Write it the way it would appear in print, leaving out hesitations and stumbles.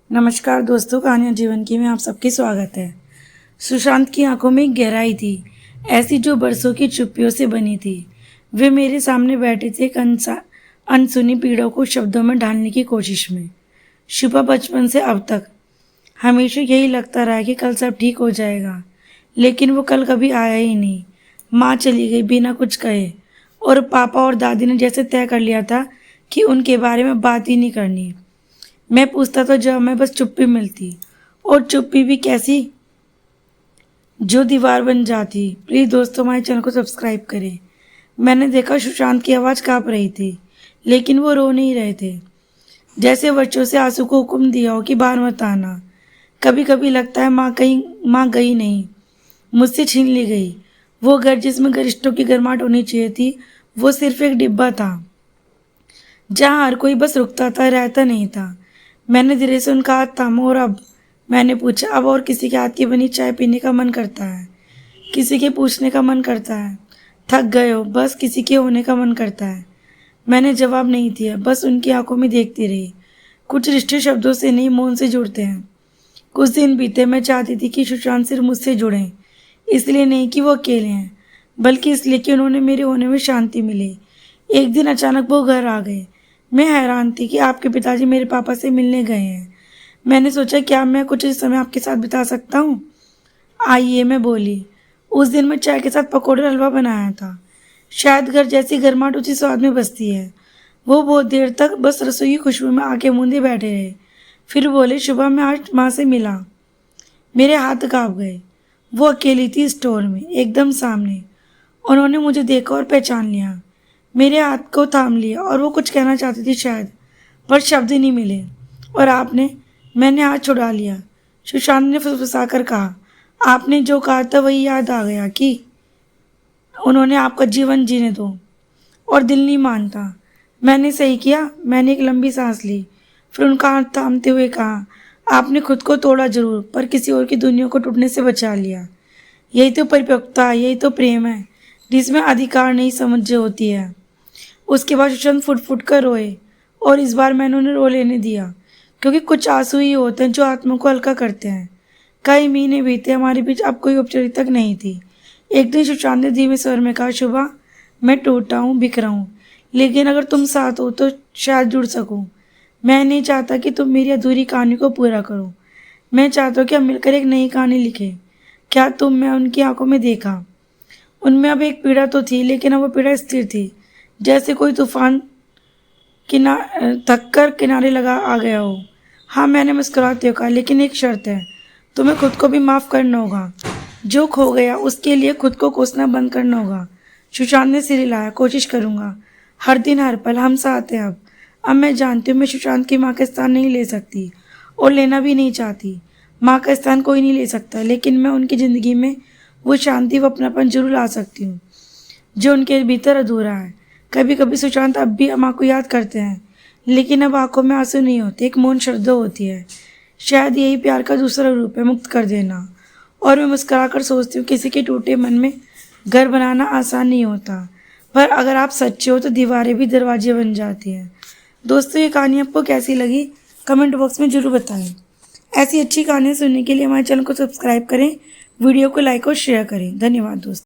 नमस्कार दोस्तों, कहानियाँ जीवन की में आप सबकी स्वागत है। सुशांत की आंखों में एक गहराई थी, ऐसी जो बरसों की चुप्पियों से बनी थी। वे मेरे सामने बैठे थे, एक अनसुनी पीड़ों को शब्दों में ढालने की कोशिश में। शुभा बचपन से अब तक हमेशा यही लगता रहा कि कल सब ठीक हो जाएगा, लेकिन वो कल कभी आया ही नहीं। माँ चली गई बिना कुछ कहे, और पापा और दादी ने जैसे तय कर लिया था कि उनके बारे में बात ही नहीं करनी। मैं पूछता तो जब मैं बस चुप्पी मिलती, और चुप्पी भी कैसी, जो दीवार बन जाती। प्लीज़ दोस्तों, हमारे चैनल को सब्सक्राइब करें। मैंने देखा सुशांत की आवाज़ काँप रही थी, लेकिन वो रो नहीं रहे थे, जैसे बच्चों से आंसू को हुक्म दिया हो कि बाहर मत आना। कभी कभी लगता है माँ गई नहीं, मुझसे छीन ली गई। वो घर जिसमें गरिश्तों की गर्माहट होनी चाहिए थी, वो सिर्फ एक डिब्बा था जहाँ हर कोई बस रुकता था, रहता नहीं था। मैंने धीरे से उनका हाथ थामा और अब मैंने पूछा, अब और किसी के हाथ की बनी चाय पीने का मन करता है? किसी के पूछने का मन करता है? थक गए हो? बस किसी के होने का मन करता है। मैंने जवाब नहीं दिया, बस उनकी आंखों में देखती रही। कुछ रिश्ते शब्दों से नहीं, मौन से जुड़ते हैं। कुछ दिन बीते, मैं चाहती थी कि सुशांत सिर्फ मुझसे जुड़ें, इसलिए नहीं कि वो अकेले हैं, बल्कि इसलिए कि उन्होंने मेरे होने में शांति मिली। एक दिन अचानक वो घर आ गए। मैं हैरान थी कि आपके पिताजी मेरे पापा से मिलने गए हैं। मैंने सोचा, क्या मैं कुछ इस समय आपके साथ बिता सकता हूँ? आइए, मैं बोली। उस दिन मैं चाय के साथ पकौड़े और हलवा बनाया था। शायद घर जैसी गर्माहट उसी स्वाद में बसती है। वो बहुत देर तक बस रसोई की खुशबू में आंखें मूंदे बैठे रहे। फिर बोले, सुबह मैं आज माँ से मिला। मेरे हाथ काँप गए। वो अकेली थी स्टोर में, एकदम सामने। उन्होंने मुझे देखा और पहचान लिया। मेरे हाथ को थाम लिया और वो कुछ कहना चाहती थी शायद, पर शब्द ही नहीं मिले। और मैंने हाथ छुड़ा लिया। सुशांत ने फुसफुसाकर कहा, आपने जो कहा था वही याद आ गया कि उन्होंने आपका जीवन जीने दो, और दिल नहीं मानता। मैंने सही किया। मैंने एक लंबी सांस ली, फिर उनका हाथ थामते हुए कहा, आपने खुद को तोड़ा जरूर, पर किसी और की दुनिया को टूटने से बचा लिया। यही तो परिपक्वता, यही तो प्रेम है, जिसमें अधिकार नहीं समझ होती है। उसके बाद सुशांत फुट फुट कर रोए, और इस बार मैंने उन्हें रो लेने दिया, क्योंकि कुछ आंसू ही होते हैं जो आत्मा को हल्का करते हैं। कई महीने बीते, हमारे बीच अब कोई औपचारिकता नहीं थी। एक दिन सुशांत ने धीमे स्वर में कहा, शुभा, मैं टूटा हूँ, बिखरा हूँ, लेकिन अगर तुम साथ हो तो शायद जुड़ सकूँ। मैं नहीं चाहता कि तुम मेरी अधूरी कहानी को पूरा करो। मैं चाहता हूँ कि हम मिलकर एक नई कहानी लिखें। क्या तुम? मैं उनकी आंखों में देखा। उनमें अब एक पीड़ा तो थी, लेकिन अब वो पीड़ा स्थिर थी, जैसे कोई तूफान थक कर किनारे लगा आ गया हो। हाँ, मैंने मुस्कुराते हुए कहा, लेकिन एक शर्त है, तुम्हें खुद को भी माफ़ करना होगा। जो खो गया उसके लिए खुद को कोसना बंद करना होगा। सुशांत ने सिर हिलाया। कोशिश करूँगा, हर दिन हर पल। हम साथ हैं अब मैं जानती हूँ मैं सुशांत की माँ का स्थान नहीं ले सकती, और लेना भी नहीं चाहती। माँ का स्थान कोई नहीं ले सकता, लेकिन मैं उनकी ज़िंदगी में वो शांति, वो अपनापन जरूर ला सकती हूँ जो उनके भीतर अधूरा है। कभी कभी सुशांत अब भी माँ को याद करते हैं, लेकिन अब आंखों में आंसू नहीं होते, एक मौन श्रद्धा होती है। शायद यही प्यार का दूसरा रूप है, मुक्त कर देना। और मैं मुस्कुरा कर सोचती हूँ, किसी के टूटे मन में घर बनाना आसान नहीं होता, पर अगर आप सच्चे हो तो दीवारें भी दरवाजे बन जाती हैं। दोस्तों, ये कहानी आपको कैसी लगी कमेंट बॉक्स में ज़रूर बताएं। ऐसी अच्छी कहानियाँ सुनने के लिए हमारे चैनल को सब्सक्राइब करें, वीडियो को लाइक और शेयर करें। धन्यवाद दोस्तों।